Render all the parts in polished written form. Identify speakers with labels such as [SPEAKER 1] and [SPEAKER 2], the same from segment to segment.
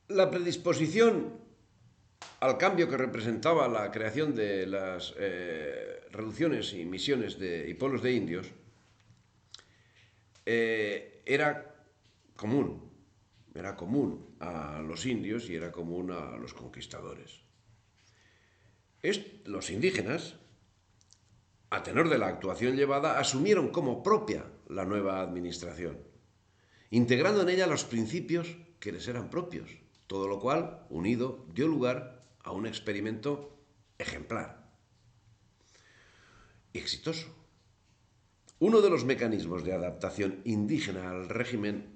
[SPEAKER 1] La predisposición al cambio que representaba la creación de las reducciones y misiones y pueblos de indios era común. Era común a los indios y era común a los conquistadores. Los indígenas, a tenor de la actuación llevada, asumieron como propia la nueva administración, integrando en ella los principios que les eran propios, todo lo cual, unido, dio lugar a un experimento ejemplar y exitoso. Uno de los mecanismos de adaptación indígena al régimen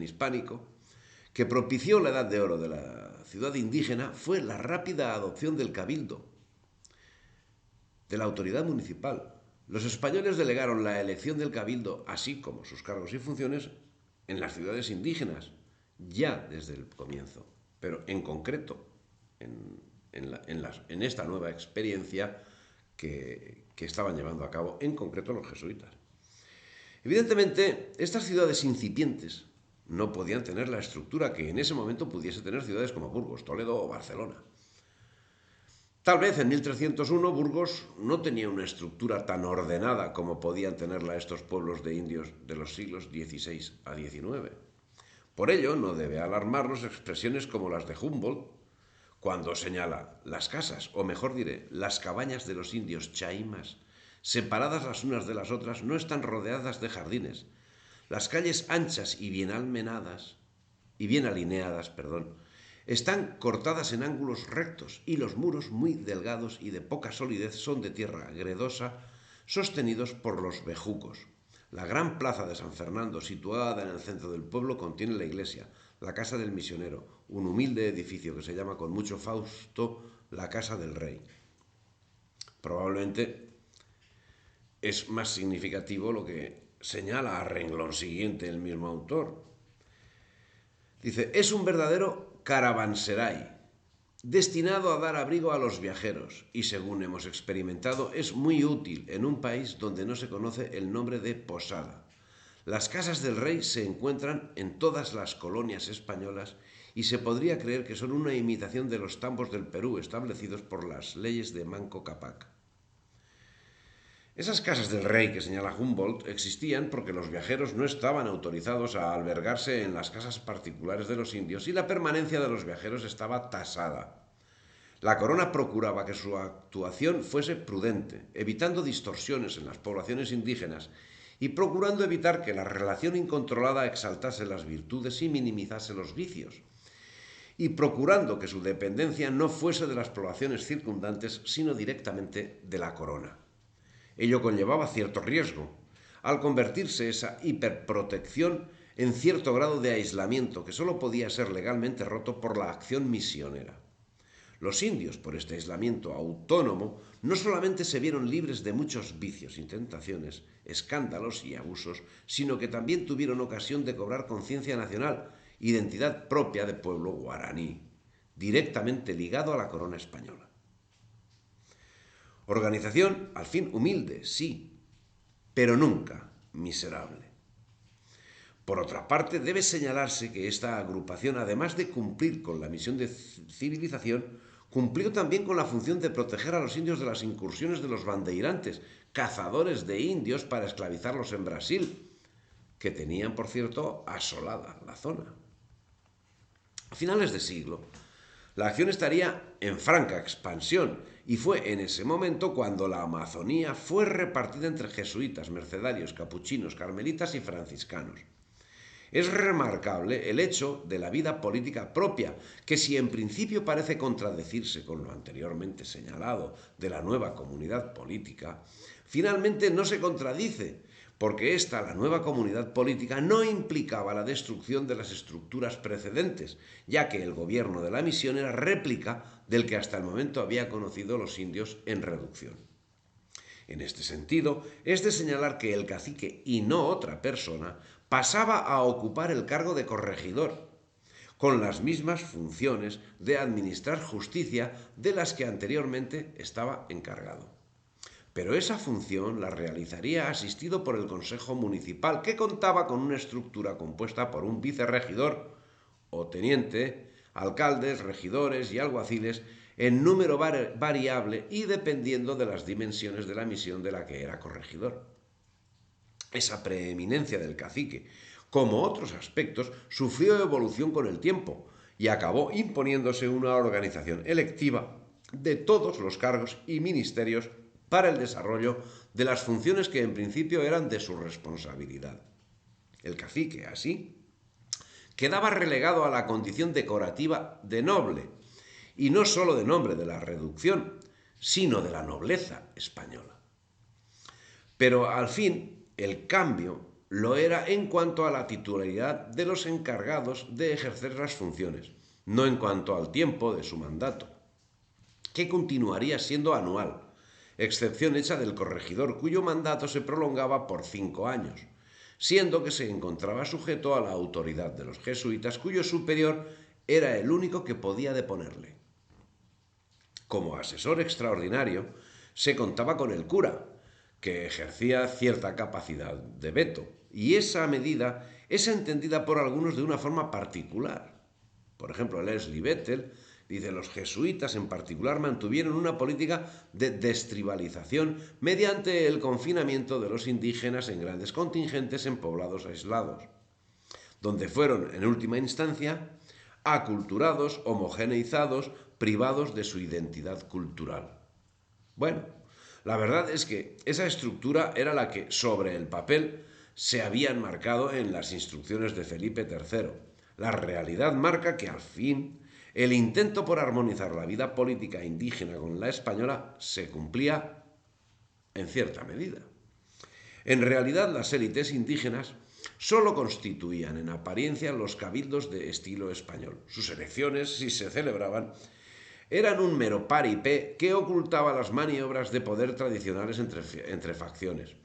[SPEAKER 1] hispánico que propició la edad de oro de la ciudad indígena fue la rápida adopción del cabildo, de la autoridad municipal. Los españoles delegaron la elección del cabildo, así como sus cargos y funciones, en las ciudades indígenas, ya desde el comienzo. Pero en concreto, en esta nueva experiencia que estaban llevando a cabo, en concreto los jesuitas. Evidentemente, estas ciudades incipientes no podían tener la estructura que en ese momento pudiese tener ciudades como Burgos, Toledo o Barcelona. Tal vez en 1301 Burgos no tenía una estructura tan ordenada como podían tenerla estos pueblos de indios de los siglos XVI a XIX. Por ello, no debe alarmarnos expresiones como las de Humboldt, cuando señala las casas, o mejor diré, las cabañas de los indios chaimas, separadas las unas de las otras, no están rodeadas de jardines. Las calles anchas y bien almenadas, y bien alineadas, están cortadas en ángulos rectos y los muros muy delgados y de poca solidez son de tierra gredosa, sostenidos por los bejucos. La gran plaza de San Fernando, situada en el centro del pueblo, contiene la iglesia, la casa del misionero, un humilde edificio que se llama con mucho fausto la casa del rey. Probablemente es más significativo lo que señala a renglón siguiente el mismo autor. Dice, es un verdadero caravanserai, destinado a dar abrigo a los viajeros y, según hemos experimentado, es muy útil en un país donde no se conoce el nombre de posada. Las casas del rey se encuentran en todas las colonias españolas y se podría creer que son una imitación de los tambos del Perú establecidos por las leyes de Manco Cápac. Esas casas del rey que señala Humboldt existían porque los viajeros no estaban autorizados a albergarse en las casas particulares de los indios y la permanencia de los viajeros estaba tasada. La corona procuraba que su actuación fuese prudente, evitando distorsiones en las poblaciones indígenas y procurando evitar que la relación incontrolada exaltase las virtudes y minimizase los vicios, y procurando que su dependencia no fuese de las poblaciones circundantes, sino directamente de la corona. Ello conllevaba cierto riesgo, al convertirse esa hiperprotección en cierto grado de aislamiento que sólo podía ser legalmente roto por la acción misionera. Los indios, por este aislamiento autónomo, no solamente se vieron libres de muchos vicios y tentaciones, escándalos y abusos, sino que también tuvieron ocasión de cobrar conciencia nacional, identidad propia de pueblo guaraní, directamente ligado a la corona española. Organización, al fin humilde, sí, pero nunca miserable. Por otra parte, debe señalarse que esta agrupación, además de cumplir con la misión de civilización, cumplió también con la función de proteger a los indios de las incursiones de los bandeirantes, cazadores de indios para esclavizarlos en Brasil, que tenían, por cierto, asolada la zona. A finales de siglo, la acción estaría en franca expansión y fue en ese momento cuando la Amazonía fue repartida entre jesuitas, mercedarios, capuchinos, carmelitas y franciscanos. Es remarcable el hecho de la vida política propia, que si en principio parece contradecirse con lo anteriormente señalado de la nueva comunidad política, finalmente no se contradice, porque esta, la nueva comunidad política, no implicaba la destrucción de las estructuras precedentes, ya que el gobierno de la misión era réplica del que hasta el momento había conocido los indios en reducción. En este sentido, es de señalar que el cacique, y no otra persona, pasaba a ocupar el cargo de corregidor, con las mismas funciones de administrar justicia de las que anteriormente estaba encargado. Pero esa función la realizaría asistido por el Consejo Municipal, que contaba con una estructura compuesta por un vicerregidor, o teniente, alcaldes, regidores y alguaciles en número variable y dependiendo de las dimensiones de la misión de la que era corregidor. Esa preeminencia del cacique, como otros aspectos, sufrió evolución con el tiempo y acabó imponiéndose una organización electiva de todos los cargos y ministerios para el desarrollo de las funciones que en principio eran de su responsabilidad. El cacique, así, quedaba relegado a la condición decorativa de noble, y no sólo de nombre de la reducción, sino de la nobleza española. Pero al fin, el cambio lo era en cuanto a la titularidad de los encargados de ejercer las funciones, no en cuanto al tiempo de su mandato, que continuaría siendo anual, excepción hecha del corregidor cuyo mandato se prolongaba por 5 años, siendo que se encontraba sujeto a la autoridad de los jesuitas, cuyo superior era el único que podía deponerle. Como asesor extraordinario, se contaba con el cura, que ejercía cierta capacidad de veto, y esa medida es entendida por algunos de una forma particular. Por ejemplo, Leslie Vettel dice: los jesuitas en particular mantuvieron una política de destribalización mediante el confinamiento de los indígenas en grandes contingentes en poblados aislados, donde fueron, en última instancia, aculturados, homogeneizados, privados de su identidad cultural. Bueno, la verdad es que esa estructura era la que, sobre el papel, se habían marcado en las instrucciones de Felipe III. La realidad marca que, al fin, el intento por armonizar la vida política indígena con la española se cumplía en cierta medida. En realidad, las élites indígenas solo constituían en apariencia los cabildos de estilo español. Sus elecciones, si se celebraban, eran un mero paripé que ocultaba las maniobras de poder tradicionales entre facciones.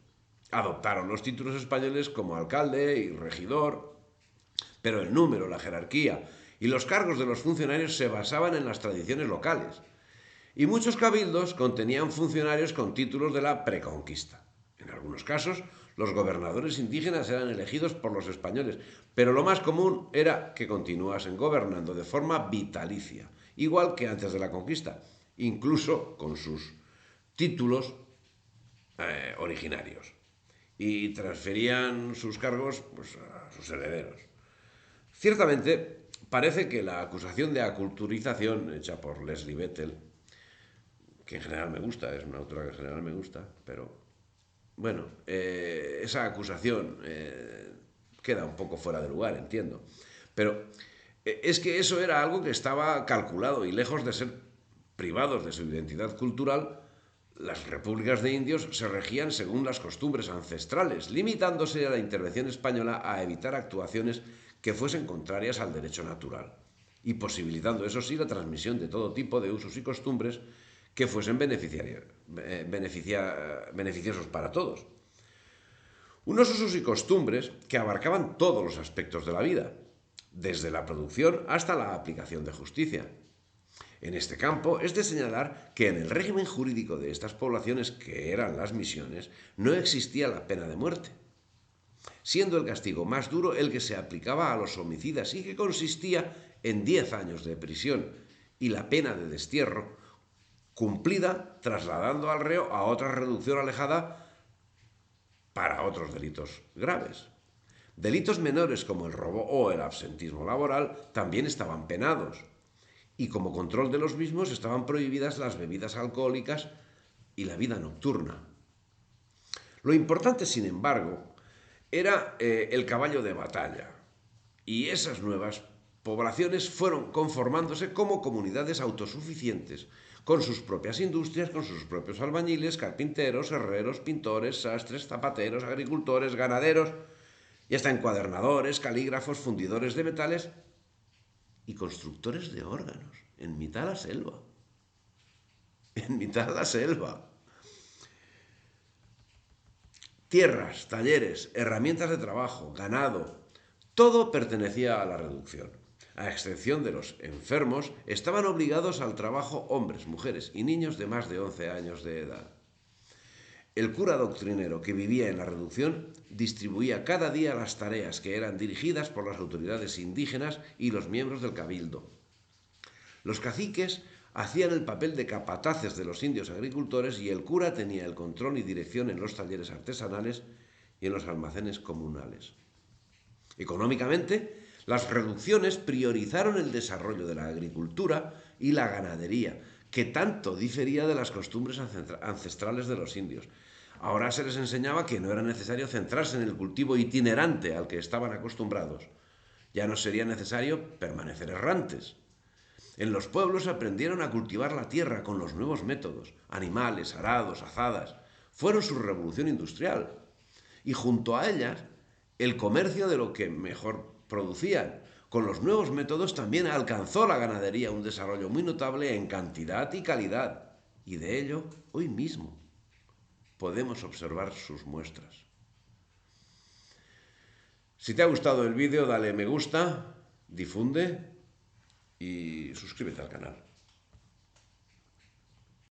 [SPEAKER 1] Adoptaron los títulos españoles como alcalde y regidor, pero el número, la jerarquía y los cargos de los funcionarios se basaban en las tradiciones locales. Y muchos cabildos contenían funcionarios con títulos de la preconquista. En algunos casos, los gobernadores indígenas eran elegidos por los españoles, pero lo más común era que continuasen gobernando de forma vitalicia, igual que antes de la conquista, incluso con sus títulos originarios. Y transferían sus cargos a sus herederos. Ciertamente, parece que la acusación de aculturización hecha por Leslie Vettel, que en general me gusta, es una autora que en general me gusta, pero bueno, esa acusación queda un poco fuera de lugar, entiendo. Pero es que eso era algo que estaba calculado y lejos de ser privados de su identidad cultural, las repúblicas de indios se regían según las costumbres ancestrales, limitándose a la intervención española a evitar actuaciones que fuesen contrarias al derecho natural y posibilitando, eso sí, la transmisión de todo tipo de usos y costumbres que fuesen beneficiosos para todos. Unos usos y costumbres que abarcaban todos los aspectos de la vida, desde la producción hasta la aplicación de justicia. En este campo es de señalar que en el régimen jurídico de estas poblaciones, que eran las misiones, no existía la pena de muerte, siendo el castigo más duro el que se aplicaba a los homicidas y que consistía en 10 años de prisión y la pena de destierro, cumplida trasladando al reo a otra reducción alejada para otros delitos graves. Delitos menores como el robo o el absentismo laboral también estaban penados, y como control de los mismos estaban prohibidas las bebidas alcohólicas y la vida nocturna. Lo importante, sin embargo, era el caballo de batalla, y esas nuevas poblaciones fueron conformándose como comunidades autosuficientes, con sus propias industrias, con sus propios albañiles, carpinteros, herreros, pintores, sastres, zapateros, agricultores, ganaderos, y hasta encuadernadores, calígrafos, fundidores de metales y constructores de órganos, en mitad de la selva. En mitad de la selva. Tierras, talleres, herramientas de trabajo, ganado, todo pertenecía a la reducción. A excepción de los enfermos, estaban obligados al trabajo hombres, mujeres y niños de más de 11 años de edad. El cura doctrinero que vivía en la reducción distribuía cada día las tareas que eran dirigidas por las autoridades indígenas y los miembros del cabildo. Los caciques hacían el papel de capataces de los indios agricultores y el cura tenía el control y dirección en los talleres artesanales y en los almacenes comunales. Económicamente, las reducciones priorizaron el desarrollo de la agricultura y la ganadería, que tanto difería de las costumbres ancestrales de los indios. Ahora se les enseñaba que no era necesario centrarse en el cultivo itinerante al que estaban acostumbrados. Ya no sería necesario permanecer errantes. En los pueblos aprendieron a cultivar la tierra con los nuevos métodos, animales, arados, azadas. Fueron su revolución industrial. Y junto a ellas, el comercio de lo que mejor producían. Con los nuevos métodos también alcanzó la ganadería un desarrollo muy notable en cantidad y calidad. Y de ello, hoy mismo, podemos observar sus muestras. Si te ha gustado el vídeo, dale me gusta, difunde y suscríbete al canal.